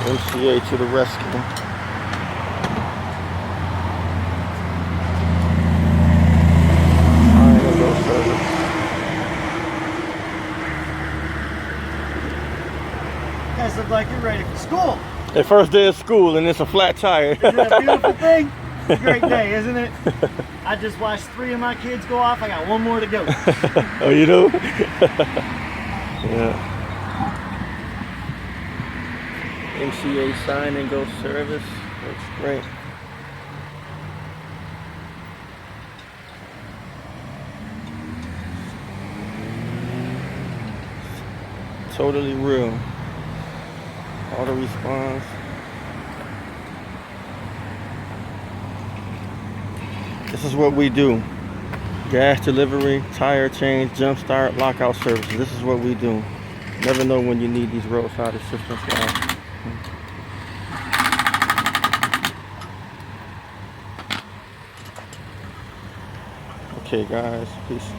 MCA to the rescue. You guys look like you're ready for school. The first day of school and it's a flat tire. Isn't that a beautiful thing? Great day, isn't it? I just watched 3 of my kids go off. I got 1 more to go. Oh, you do? Yeah. MCA sign and go service. Looks great. Totally real. Auto response. This is what we do. Gas delivery, tire change, jump start, lockout services. This is what we do. Never know when you need these roadside assistance guys. Okay guys, peace.